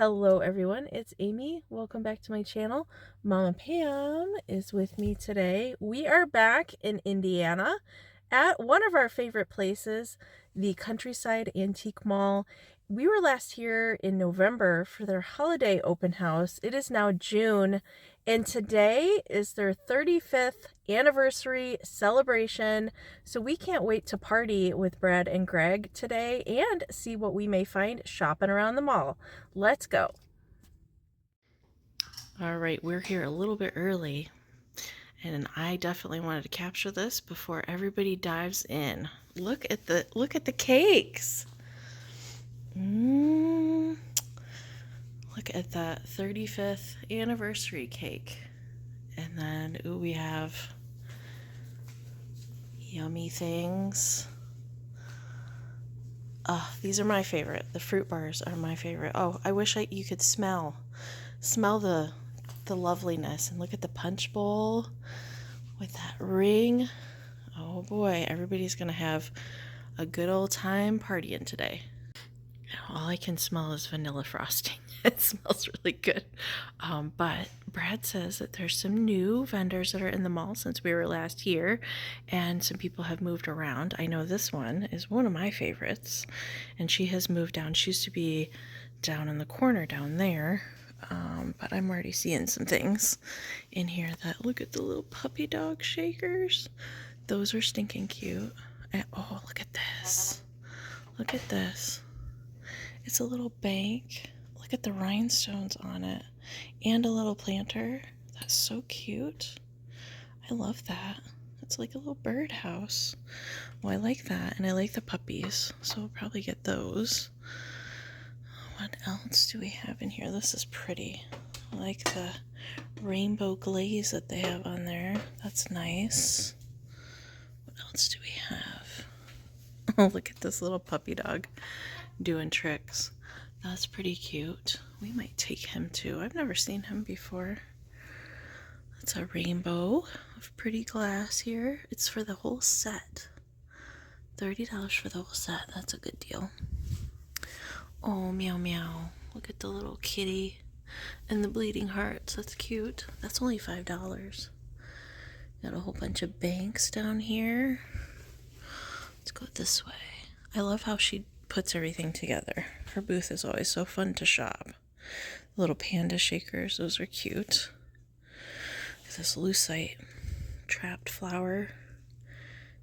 Hello everyone, it's Amy. Welcome back to my channel. Mama Pam is with me today. We are back in Indiana at one of our favorite places, the Countryside Antique Mall. We were last here in November for their holiday open house. It is now June, and today is their 35th anniversary celebration. So we can't wait to party with Brad and Greg today and see what we may find shopping around the mall. Let's go. All right, we're here a little bit early, and I definitely wanted to capture this before everybody dives in. Look at the cakes. Look at that 35th anniversary cake. And then ooh, we have yummy things. These are my favorite. The fruit bars are my favorite. Oh, I wish you could smell the loveliness. And look at the punch bowl with that ring. Oh boy, everybody's gonna have a good old time partying today. All I can smell is vanilla frosting. It smells really good. But Brad says that there's some new vendors that are in the mall since we were last here, and some people have moved around. I know this one is one of my favorites, and she has moved down. She used to be down in the corner down there, but I'm already seeing some things in here that, look at the little puppy dog shakers. Those are stinking cute. And oh, look at this. Look at this. It's a little bank. Look at the rhinestones on it. And a little planter. That's so cute. I love that. It's like a little birdhouse. Well, I like that. And I like the puppies. So we'll probably get those. What else do we have in here? This is pretty. I like the rainbow glaze that they have on there. That's nice. What else do we have? Oh, look at this little puppy dog doing tricks. That's pretty cute. We might take him too. I've never seen him before. That's a rainbow of pretty glass here. It's for the whole set. $30 for the whole set. That's a good deal. Oh, meow meow. Look at the little kitty and the bleeding hearts. That's cute. That's only $5. Got a whole bunch of banks down here. Let's go this way. I love how she puts everything together. Her booth is always so fun to shop. Little panda shakers, those are cute. This lucite trapped flower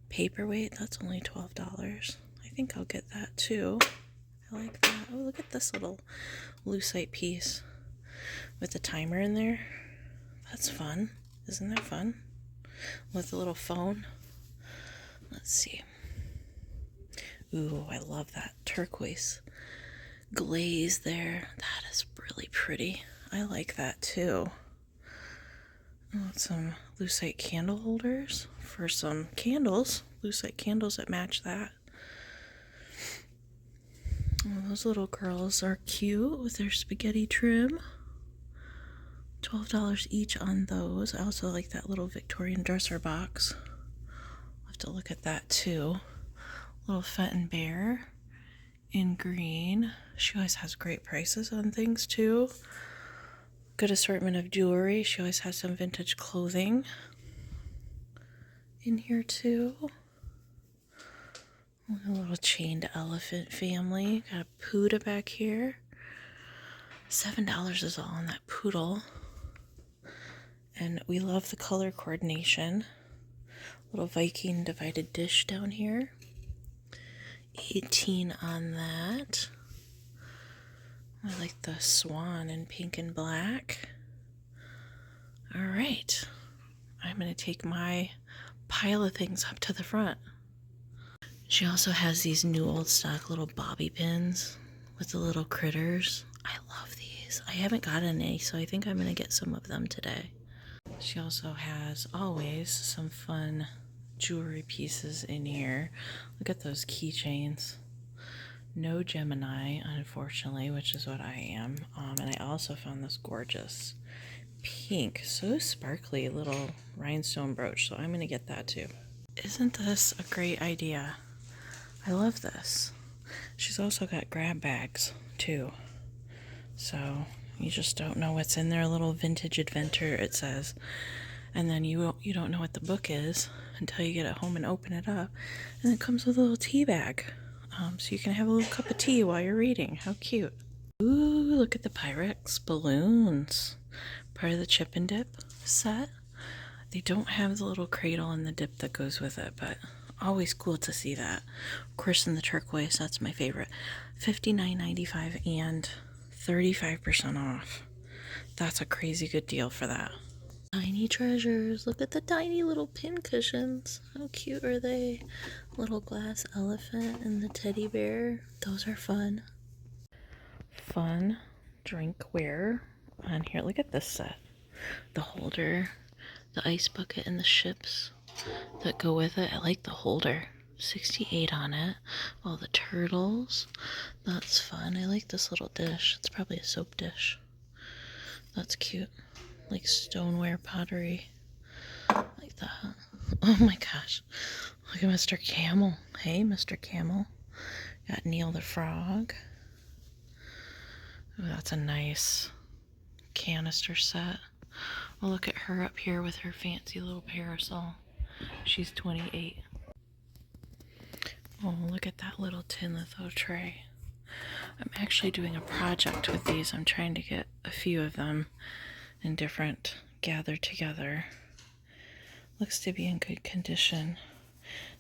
paperweight, that's only $12. I think I'll get that too. I like that. Oh, look at this little lucite piece with the timer in there. That's fun. Isn't that fun? With a little phone. Let's see. Ooh, I love that turquoise glaze there. That is really pretty. I like that too. Oh, some lucite candle holders for some candles. Lucite candles that match that. Oh, those little girls are cute with their spaghetti trim. $12 each on those. I also like that little Victorian dresser box. I'll have to look at that too. Little Fenton Bear in green. She always has great prices on things too. Good assortment of jewelry. She always has some vintage clothing in here too. A little chained elephant family. Got a poodle back here. $7 is all on that poodle. And we love the color coordination. Little Viking divided dish down here. 18 on that. I like the swan in pink and black. All right. I'm going to take my pile of things up to the front. She also has these new old stock little bobby pins with the little critters. I love these. I haven't gotten any, so I think I'm going to get some of them today. She also has always some fun jewelry pieces in here. Look at those keychains. No Gemini, unfortunately, which is what I am. And I also found this gorgeous pink, so sparkly little rhinestone brooch, so I'm going to get that too. Isn't this a great idea? I love this. She's also got grab bags too. So you just don't know what's in there. A little vintage adventure, it says. And then you don't know what the book is until you get it home and open it up. And it comes with a little tea bag. So you can have a little cup of tea while you're reading. How cute. Ooh, look at the Pyrex balloons. Part of the chip and dip set. They don't have the little cradle and the dip that goes with it, but always cool to see that. Of course, in the turquoise, that's my favorite. $59.95 and 35% off. That's a crazy good deal for that. Tiny treasures. Look at the tiny little pin cushions. How cute are they? Little glass elephant and the teddy bear. Those are fun. Fun drinkware on here. Look at this set. The holder, the ice bucket, and the ships that go with it. I like the holder. 68 on it. All the turtles. That's fun. I like this little dish. It's probably a soap dish. That's cute. Like stoneware pottery. Like that. Oh my gosh. Look at Mr. Camel. Hey, Mr. Camel. Got Neil the Frog. Oh, that's a nice canister set. Oh, look at her up here with her fancy little parasol. She's 28. Oh, look at that little tin litho tray. I'm actually doing a project with these. I'm trying to get a few of them in different gathered together. Looks to be in good condition.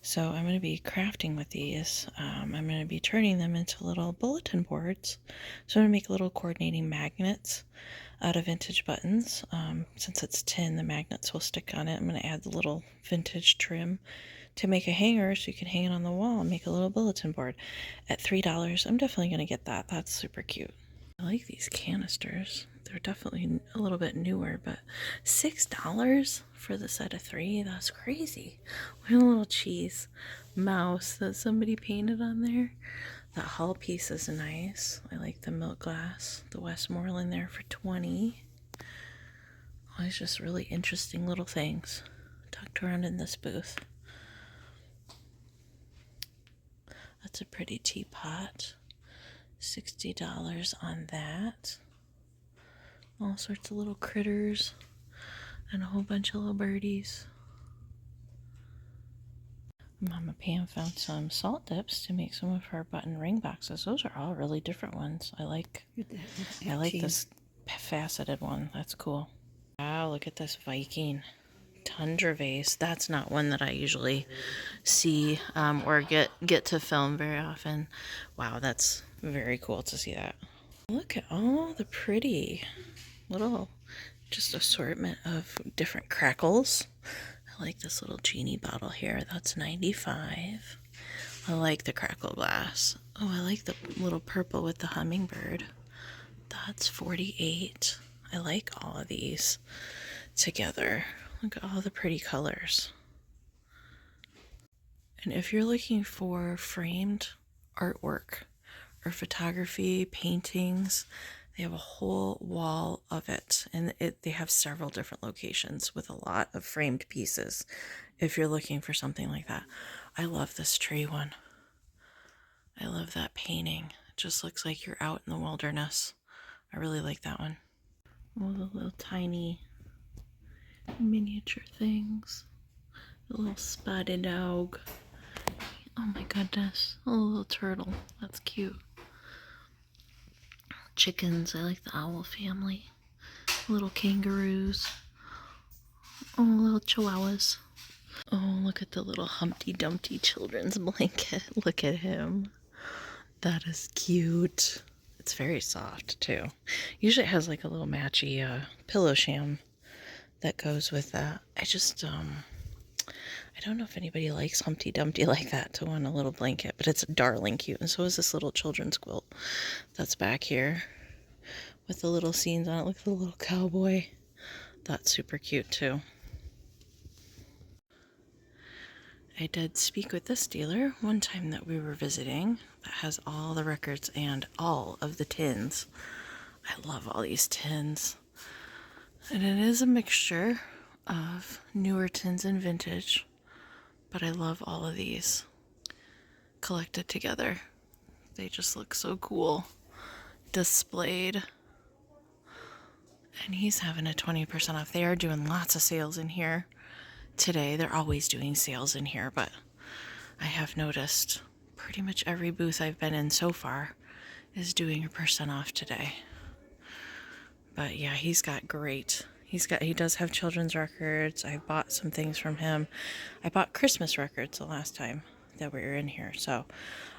So I'm going to be crafting with these. I'm going to be turning them into little bulletin boards. So I'm going to make little coordinating magnets out of vintage buttons. Since it's tin, the magnets will stick on it. I'm going to add the little vintage trim to make a hanger so you can hang it on the wall and make a little bulletin board. At $3, I'm definitely going to get that. That's super cute. I like these canisters. They're definitely a little bit newer, but $6 for the set of 3? That's crazy. What a little cheese mouse that somebody painted on there. That hull piece is nice. I like the milk glass, the Westmoreland there for 20. Oh, it's just really interesting little things tucked around in this booth. That's a pretty teapot. $60 on that. All sorts of little critters and a whole bunch of little birdies. Mama Pam found some salt dips to make some of her button ring boxes. Those are all really different ones. I like this faceted one. That's cool. Wow, look at this Viking tundra vase. That's not one that I usually see or get to film very often. Wow, that's very cool to see that. Look at all the pretty little just assortment of different crackles. I like this little genie bottle here. That's $95. I like the crackle glass. Oh, I like the little purple with the hummingbird. That's $48. I like all of these together. Look at all the pretty colors. And if you're looking for framed artwork or photography, paintings, they have a whole wall of it. And they have several different locations with a lot of framed pieces if you're looking for something like that. I love this tree one. I love that painting. It just looks like you're out in the wilderness. I really like that one. All the little tiny miniature things. The little spotted dog. Oh my goodness. Oh, a little turtle. That's cute. Chickens. I like the owl family. Little kangaroos. Oh, little chihuahuas. Oh, look at the little Humpty Dumpty children's blanket. Look at him. That is cute. It's very soft too. Usually it has like a little matchy pillow sham that goes with that. I don't know if anybody likes Humpty Dumpty like that to want a little blanket, but it's darling cute. And so is this little children's quilt that's back here with the little scenes on it. Look at the little cowboy. That's super cute too. I did speak with this dealer one time that we were visiting that has all the records and all of the tins. I love all these tins. And it is a mixture of newer tins and vintage, but I love all of these collected together. They just look so cool displayed. And he's having a 20% off. They are doing lots of sales in here today. They're always doing sales in here, but I have noticed pretty much every booth I've been in so far is doing a % off today. But yeah, he's got great. He does have children's records. I bought some things from him. I bought Christmas records the last time that we were in here. So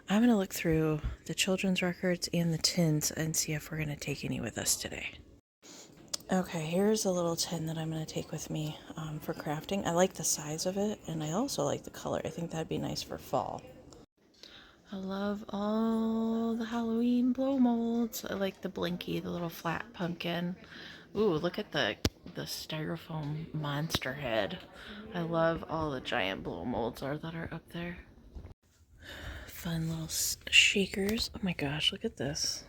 I'm going to look through the children's records and the tins and see if we're going to take any with us today. Okay, here's a little tin that I'm going to take with me for crafting. I like the size of it, and I also like the color. I think that'd be nice for fall. I love all the Halloween blow molds. I like the Blinky, the little flat pumpkin. Ooh, look at the styrofoam monster head. I love all the giant blow molds that are up there. Fun little shakers. Oh my gosh, look at this.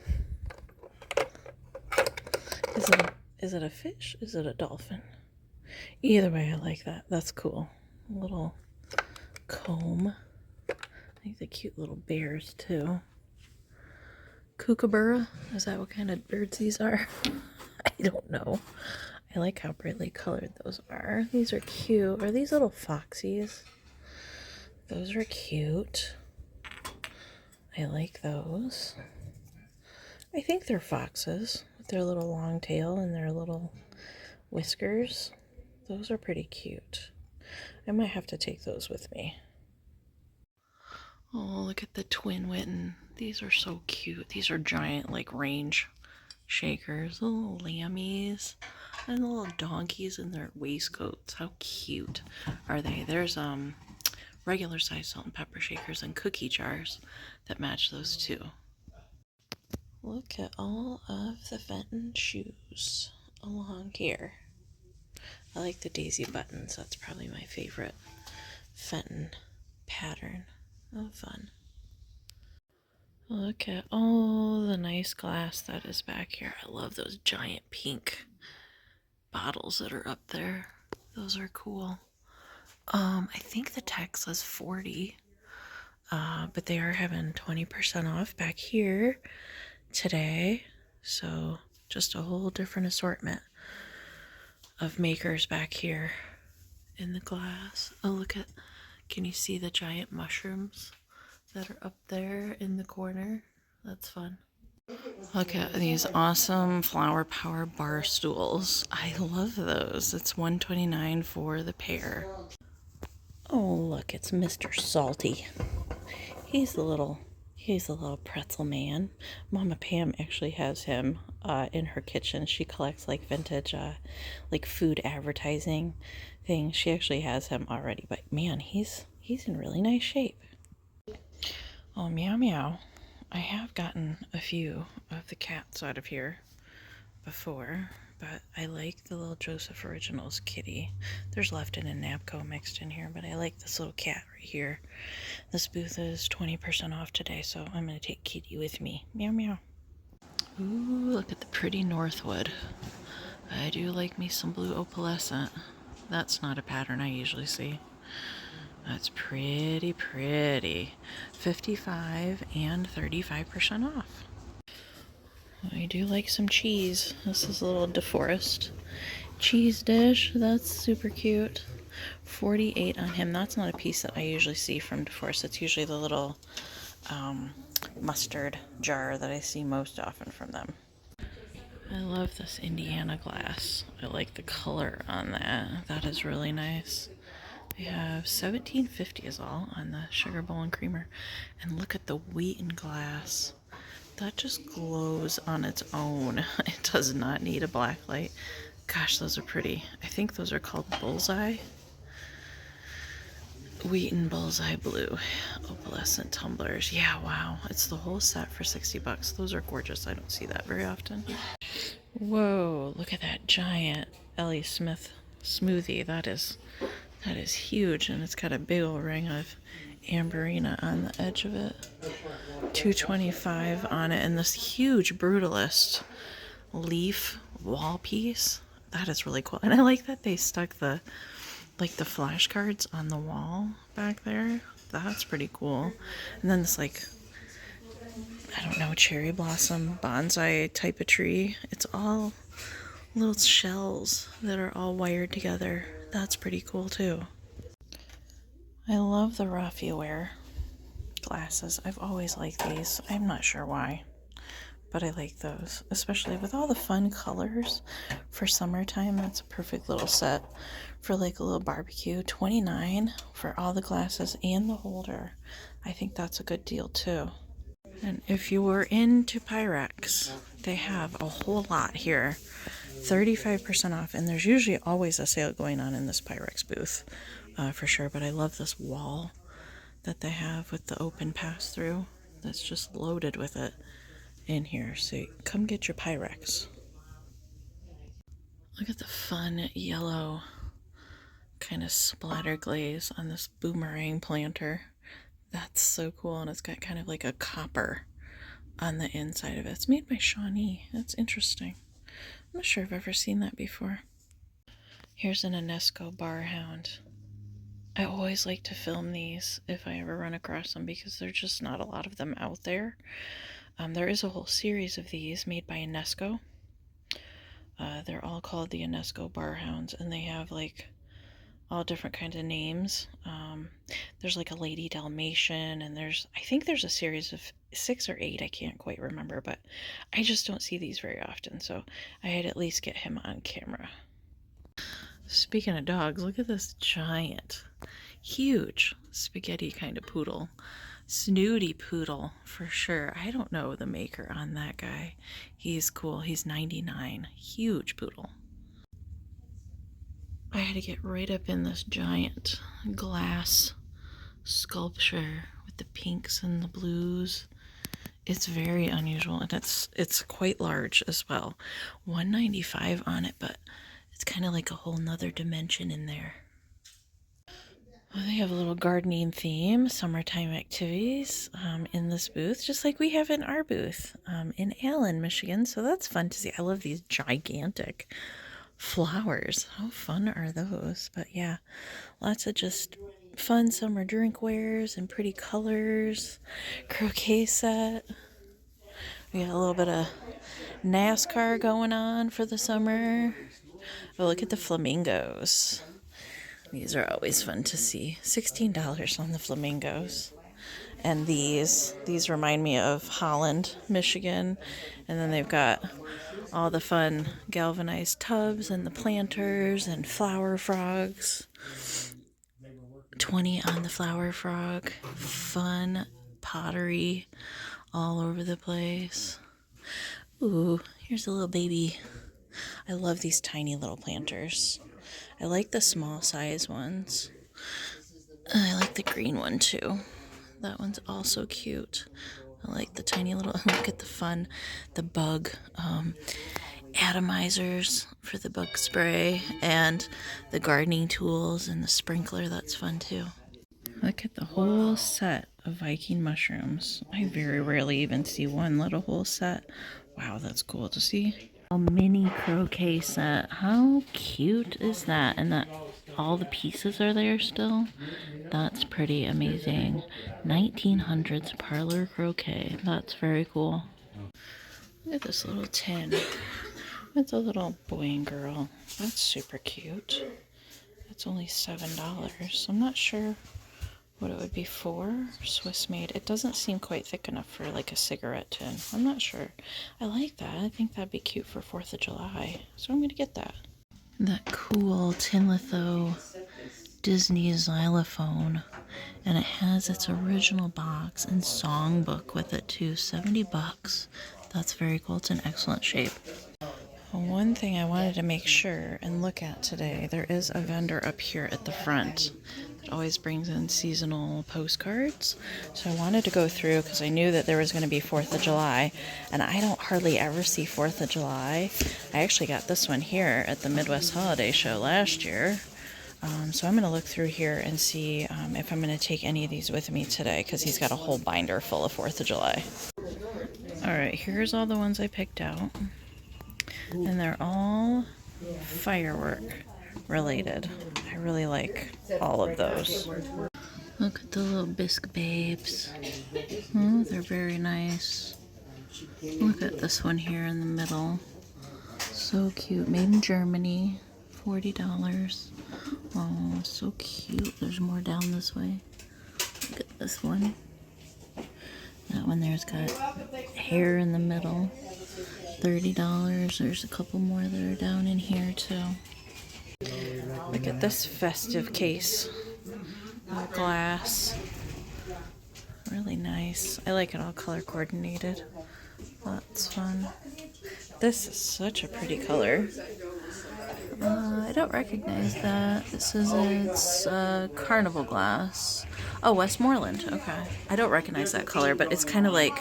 Is it a fish? Is it a dolphin? Either way, I like that. That's cool. A little comb. I think the cute little bears too. Kookaburra? Is that what kind of birds these are? I don't know. I like how brightly colored those are. These are cute. Are these little foxies? Those are cute. I like those. I think they're foxes with their little long tail and their little whiskers. Those are pretty cute. I might have to take those with me. Oh, look at the Twin Witten. These are so cute. These are giant, like, range shakers. The little lammies and the little donkeys in their waistcoats. How cute are they? There's regular size salt and pepper shakers and cookie jars that match those too. Look at all of the Fenton shoes along here. I like the daisy buttons. That's probably my favorite Fenton pattern. Oh, fun. Look at all the nice glass that is back here. I love those giant pink bottles that are up there. Those are cool. I think the tag says 40, but they are having 20% off back here today. So just a whole different assortment of makers back here in the glass. Oh, look at, can you see the giant mushrooms that are up there in the corner? That's fun. Look at these awesome flower power bar stools. I love those. It's $129 for the pair. Oh, look, it's Mr. Salty. He's the little pretzel man. Mama Pam actually has him in her kitchen. She collects like vintage like food advertising things. She actually has him already, but man, he's in really nice shape. Oh, meow meow. I have gotten a few of the cats out of here before, but I like the little Joseph Originals kitty. There's Lefton and Napco mixed in here, but I like this little cat right here. This booth is 20% off today, so I'm going to take Kitty with me. Meow meow. Ooh, look at the pretty Northwood. I do like me some blue opalescent. That's not a pattern I usually see. That's pretty. 55 and 35% off. I do like some cheese. This is a little DeForest cheese dish. That's super cute. 48 on him. That's not a piece that I usually see from DeForest. It's usually the little mustard jar that I see most often from them. I love this Indiana glass. I like the color on that. That is really nice. We have $17.50 is all on the sugar bowl and creamer. And look at the Wheaton glass. That just glows on its own. It does not need a black light. Gosh, those are pretty. I think those are called Bullseye. Wheaton Bullseye Blue opalescent tumblers. Yeah, wow. It's the whole set for $60. Those are gorgeous. I don't see that very often. Whoa, look at that giant Ellie Smith smoothie. That is huge, and it's got a big old ring of amberina on the edge of it. $225 on it, and this huge Brutalist leaf wall piece. That is really cool, and I like that they stuck the flashcards on the wall back there. That's pretty cool. And then this like, I don't know, cherry blossom bonsai type of tree. It's all little shells that are all wired together. That's pretty cool too. I love the Raffia glasses. I've always liked these. I'm not sure why, but I like those, especially with all the fun colors for summertime. That's a perfect little set for like a little barbecue. $29 for all the glasses and the holder. I think that's a good deal too. And if you were into Pyrex, they have a whole lot here. 35% off, and there's usually always a sale going on in this Pyrex booth, for sure. But I love this wall that they have with the open pass-through. That's just loaded with it in here. So come get your Pyrex. Look at the fun yellow kind of splatter glaze on this boomerang planter. That's so cool, and it's got kind of like a copper on the inside of it. It's made by Shawnee. That's interesting. I'm not sure I've ever seen that before. Here's an UNESCO bar hound. I always like to film these if I ever run across them because there's just not a lot of them out there. There is a whole series of these made by UNESCO. They're all called the UNESCO bar hounds, and they have like all different kinds of names. There's like a Lady Dalmatian, and I think there's a series of 6 or 8, I can't quite remember, but I just don't see these very often, so I had at least get him on camera. Speaking of dogs, look at this giant, huge, spaghetti kind of poodle. Snooty poodle, for sure. I don't know the maker on that guy. He's cool. He's $99. Huge poodle. I had to get right up in this giant glass sculpture with the pinks and the blues. It's very unusual, and it's quite large as well. $195 on it, but it's kind of like a whole nother dimension in there. Well, they have a little gardening theme, summertime activities in this booth, just like we have in our booth in Allen, Michigan. So that's fun to see. I love these gigantic flowers. How fun are those? But yeah, lots of just fun summer drinkwares and pretty colors. Croquet set. We got a little bit of NASCAR going on for the summer. Oh, look at the flamingos. These are always fun to see. $16 on the flamingos. And these remind me of Holland, Michigan. And then they've got all the fun galvanized tubs and the planters and flower frogs. $20 on the flower frog. Fun pottery all over the place. Ooh, here's a little baby. I love these tiny little planters. I like the small size ones. I like the green one too. That one's also cute. I like the tiny little, look at the bug atomizers for the bug spray, and the gardening tools and the sprinkler. That's fun too. Look at the whole set of Viking mushrooms. I very rarely even see one little whole set. Wow, that's cool to see. A mini croquet set. How cute is that? And that all the pieces are there still? That's pretty amazing. 1900s parlor croquet. That's very cool. Look at this little tin. It's a little boy and girl. That's super cute. It's only $7. I'm not sure what it would be for. Swiss made. It doesn't seem quite thick enough for like a cigarette tin. I'm not sure. I like that. I think that'd be cute for 4th of July. So I'm going to get that. That cool tin litho Disney xylophone. And it has its original box and songbook with it too. $70. That's very cool. It's in excellent shape. One thing I wanted to make sure and look at today, there is a vendor up here at the front that always brings in seasonal postcards. So I wanted to go through because I knew that there was going to be 4th of July, and I don't hardly ever see 4th of July. I actually got this one here at the Midwest Holiday Show last year. So I'm going to look through here and see if I'm going to take any of these with me today, because he's got a whole binder full of 4th of July. Alright, here's all the ones I picked out. And they're all firework related. I really like all of those. Look at the little bisque babes. Oh, they're very nice. Look at this one here in the middle. So cute. Made in Germany. $40. Oh, so cute. There's more down this way. Look at this one. That one there's got hair in the middle. $30. There's a couple more that are down in here too. Look at this festive case. Glass. Really nice. I like it all color coordinated. That's fun. This is such a pretty color. I don't recognize that. This is it's carnival glass. Oh, Westmoreland. Okay. I don't recognize that color, but it's kind of like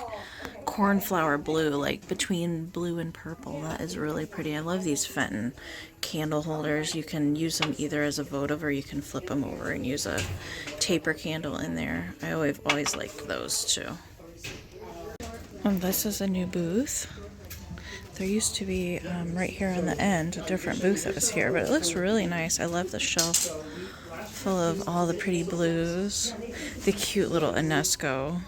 cornflower blue, like between blue and purple. That is really pretty. I love these Fenton candle holders. You can use them either as a votive or you can flip them over and use a taper candle in there. I always liked those too. This is a new booth. There used to be right here on the end a different booth that was here, but it looks really nice. I love the shelf full of all the pretty blues. The cute little Enesco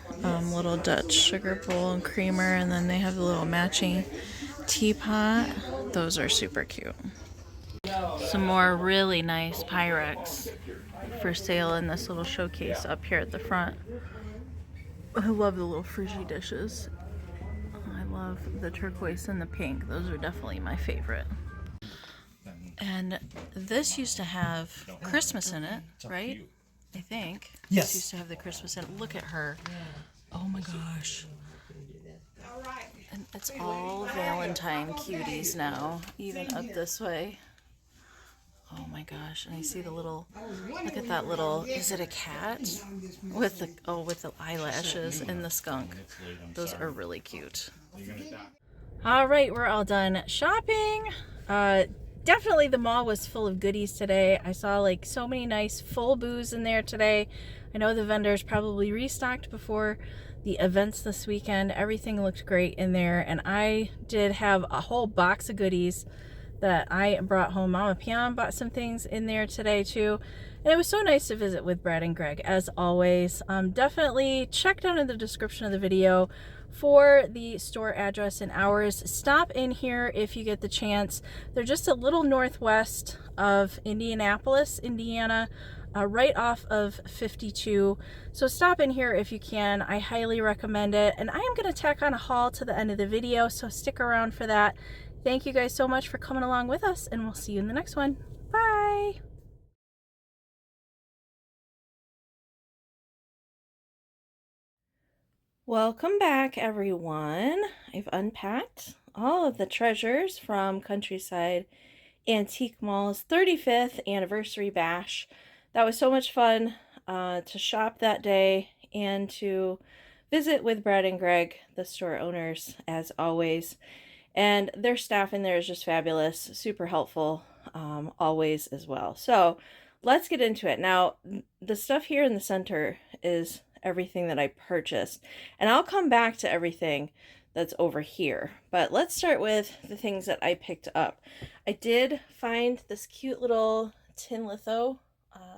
little Dutch sugar bowl and creamer, and then they have the little matching teapot. Those are super cute. Some more really nice Pyrex for sale in this little showcase up here at the front. I love the little Frigi dishes. I love the turquoise and the pink. Those are definitely my favorite. And this used to have Christmas in it, right? I think. Yes. This used to have the Christmas in it. Look at her. Oh my gosh. And it's all Valentine cuties now, even up this way. Oh my gosh. And I see the little, look at that little, is it a cat? With the eyelashes and the skunk. Those are really cute. All right, we're all done shopping. Definitely the mall was full of goodies today. I saw like so many nice full booths in there today. I know the vendors probably restocked before the events this weekend. Everything looked great in there, and I did have a whole box of goodies that I brought home. Mama Piam bought some things in there today too, and it was so nice to visit with Brad and Greg as always. Definitely check down in the description of the video for the store address and hours. Stop in here if you get the chance. They're just a little northwest of Indianapolis, Indiana, right off of 52. So stop in here if you can. I highly recommend it. And I am going to tack on a haul to the end of the video, so stick around for that. Thank you guys so much for coming along with us, and we'll see you in the next one. Bye! Welcome back, everyone. I've unpacked all of the treasures from Countryside Antique Mall's 35th anniversary bash. That was so much fun to shop that day and to visit with Brad and Greg, the store owners, as always. And their staff in there is just fabulous, super helpful, always as well. So let's get into it. Now, the stuff here in the center is everything that I purchased, and I'll come back to everything that's over here, but let's start with the things that I picked up. I did find this cute little tin litho,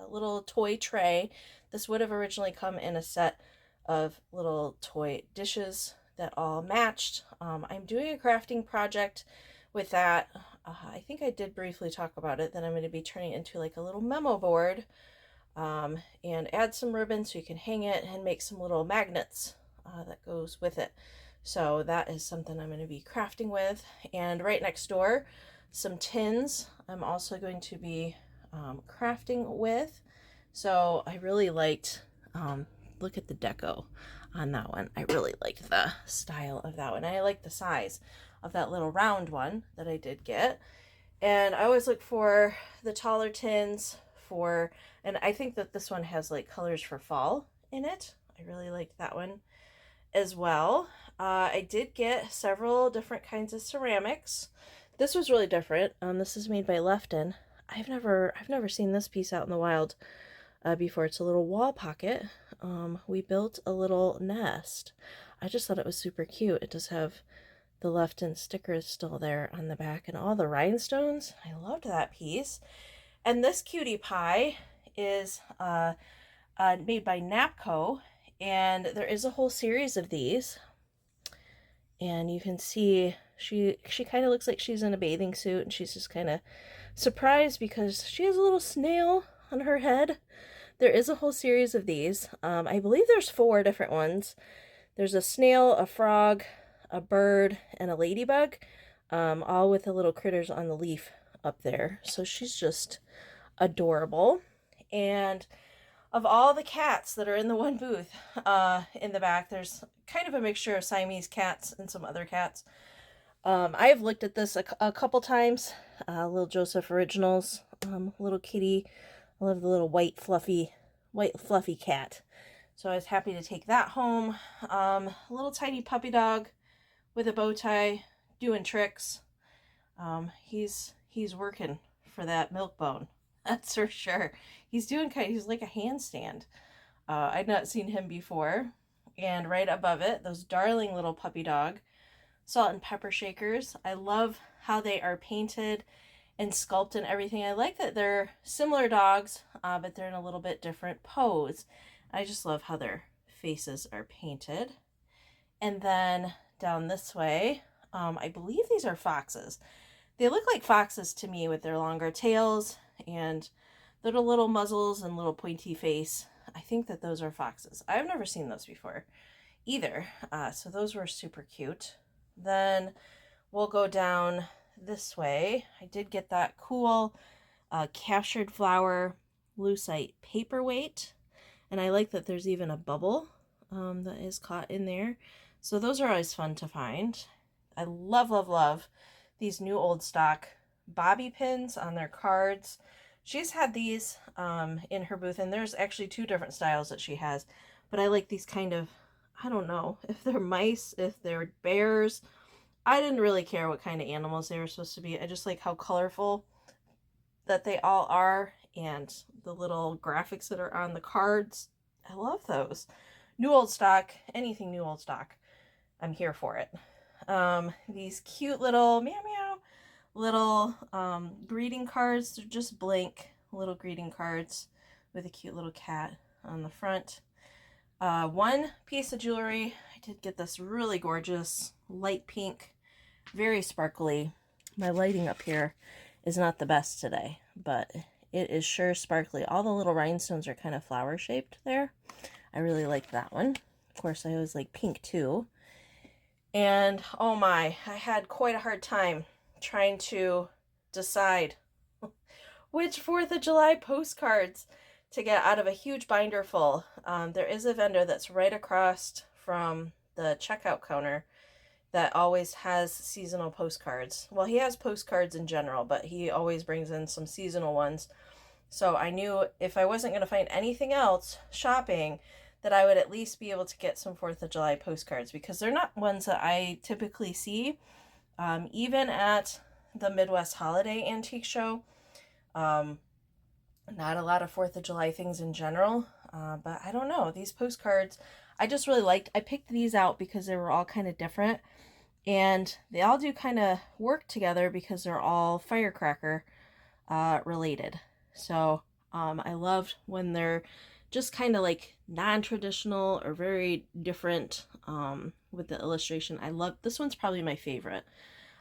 little toy tray. This would have originally come in a set of little toy dishes that all matched. I'm doing a crafting project with that. I think I did briefly talk about it, that I'm going to be turning it into like a little memo board, and add some ribbon so you can hang it and make some little magnets that goes with it. So that is something I'm going to be crafting with. And right next door, some tins I'm also going to be crafting with. So I really liked, look at the deco on that one. I really liked the style of that one. I like the size of that little round one that I did get. And I always look for the taller tins for, and I think that this one has like colors for fall in it. I really liked that one as well. I did get several different kinds of ceramics. This was really different. This is made by Lefton. I've never seen this piece out in the wild before. It's a little wall pocket. We built a little nest. I just thought it was super cute. It does have the Lefton stickers still there on the back and all the rhinestones. I loved that piece. And this cutie pie is made by Napco, and there is a whole series of these. And you can see She kind of looks like she's in a bathing suit, and she's just kind of surprised because she has a little snail on her head. There is a whole series of these. I believe there's 4 different ones. There's a snail, a frog, a bird, and a ladybug, all with the little critters on the leaf up there. So she's just adorable. And of all the cats that are in the one booth in the back, there's kind of a mixture of Siamese cats and some other cats. I have looked at this a couple times. Little Joseph Originals, little kitty. I love the little white fluffy cat. So I was happy to take that home. A little tiny puppy dog with a bow tie doing tricks. He's working for that milk bone. That's for sure. He's like a handstand. I'd not seen him before. And right above it, those darling little puppy dog salt and pepper shakers. I love how they are painted and sculpted and everything. I like that they're similar dogs, but they're in a little bit different pose. I just love how their faces are painted. And then down this way, I believe these are foxes. They look like foxes to me with their longer tails and their little muzzles and little pointy face. I think that those are foxes. I've never seen those before either. So those were super cute. Then we'll go down this way. I did get that cool captured flower lucite paperweight. And I like that there's even a bubble that is caught in there. So those are always fun to find. I love, love, love these new old stock bobby pins on their cards. She's had these in her booth, and there's actually 2 different styles that she has. But I like these kind of, I don't know if they're mice, if they're bears. I didn't really care what kind of animals they were supposed to be. I just like how colorful that they all are, and the little graphics that are on the cards. I love those. New old stock, anything new old stock, I'm here for it. These cute little meow meow little greeting cards. They're just blank little greeting cards with a cute little cat on the front. One piece of jewelry. I did get this really gorgeous light pink, very sparkly. My lighting up here is not the best today, but it is sure sparkly. All the little rhinestones are kind of flower shaped there. I really like that one. Of course, I always like pink too. And oh my, I had quite a hard time trying to decide which 4th of July postcards to get out of a huge binder full. There is a vendor that's right across from the checkout counter that always has seasonal postcards. Well, he has postcards in general, but he always brings in some seasonal ones. So I knew if I wasn't going to find anything else shopping, that I would at least be able to get some 4th of July postcards, because they're not ones that I typically see. Even at the Midwest Holiday Antique Show, not a lot of 4th of July things in general, but I don't know. These postcards, I just really liked. I picked these out because they were all kind of different, and they all do kind of work together because they're all firecracker related. So I loved when they're just kind of like non-traditional or very different with the illustration. I love this one's probably my favorite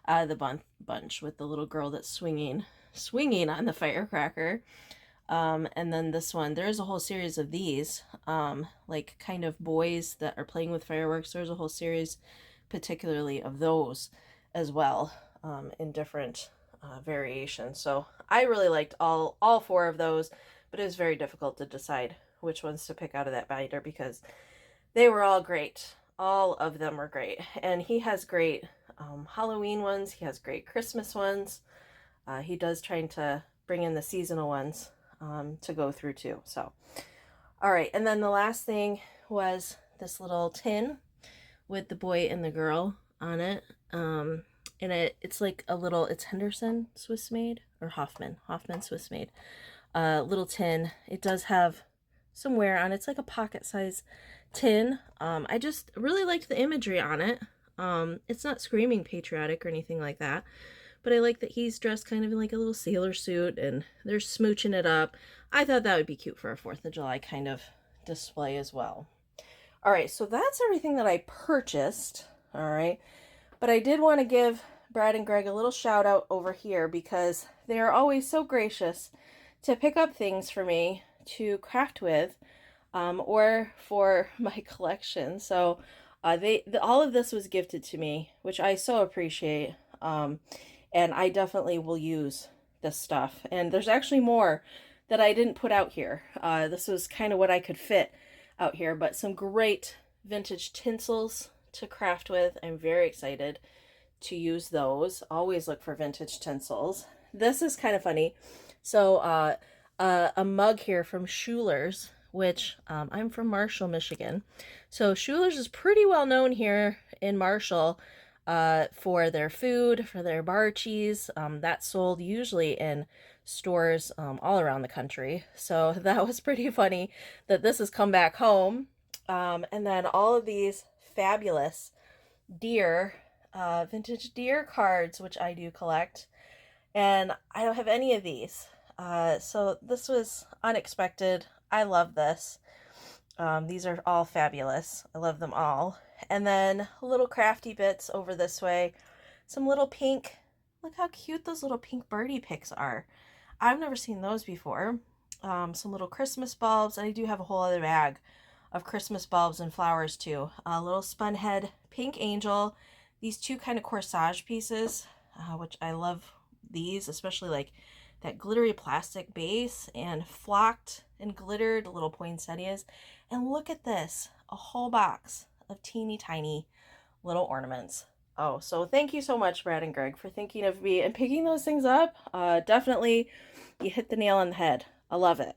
out of the bunch, with the little girl that's swinging on the firecracker. And then this one, there's a whole series of these like kind of boys that are playing with fireworks. There's a whole series particularly of those as well, in different variations. So I really liked all 4 of those, but it was very difficult to decide which ones to pick out of that binder because they were all great. All of them were great. And he has great Halloween ones. He has great Christmas ones. He does trying to bring in the seasonal ones to go through too. So, all right. And then the last thing was this little tin with the boy and the girl on it. And it's like a little, it's Henderson Swiss made, or Hoffman Swiss made. Little tin. It does have some wear on it. It's like a pocket size tin. I just really liked the imagery on it. It's not screaming patriotic or anything like that, but I like that he's dressed kind of in like a little sailor suit and they're smooching it up. I thought that would be cute for a 4th of July kind of display as well. All right, so that's everything that I purchased. All right. But I did want to give Brad and Greg a little shout out over here because they are always so gracious to pick up things for me to craft with, or for my collection. So all of this was gifted to me, which I so appreciate. And I definitely will use this stuff. And there's actually more that I didn't put out here. This was kind of what I could fit out here, but some great vintage tinsels to craft with. I'm very excited to use those. Always look for vintage tinsels. This is kind of funny. So a mug here from Schuler's, which I'm from Marshall, Michigan. So Schuler's is pretty well known here in Marshall for their food, for their bar cheese. That's sold usually in stores all around the country. So that was pretty funny that this has come back home. And then all of these fabulous deer, vintage deer cards, which I do collect. And I don't have any of these. So this was unexpected. I love this. These are all fabulous. I love them all. And then little crafty bits over this way. Some little pink, look how cute those little pink birdie picks are. I've never seen those before. Some little Christmas bulbs. And I do have a whole other bag of Christmas bulbs and flowers too. A little spun head pink angel. These two kind of corsage pieces, which I love these, especially like that glittery plastic base and flocked and glittered little poinsettias. And look at this, a whole box of teeny tiny little ornaments. Oh, so thank you so much, Brad and Greg, for thinking of me and picking those things up. Definitely, you hit the nail on the head. I love it.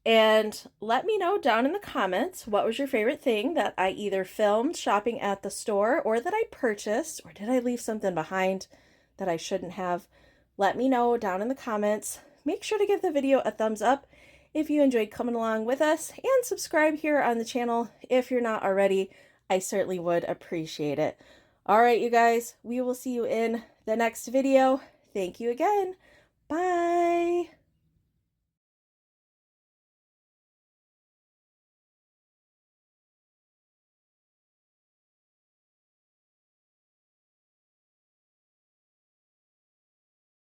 And let me know down in the comments, what was your favorite thing that I either filmed shopping at the store or that I purchased, or did I leave something behind that I shouldn't have? Let me know down in the comments. Make sure to give the video a thumbs up if you enjoyed coming along with us, and subscribe here on the channel if you're not already. I certainly would appreciate it. All right, you guys, we will see you in the next video. Thank you again. Bye.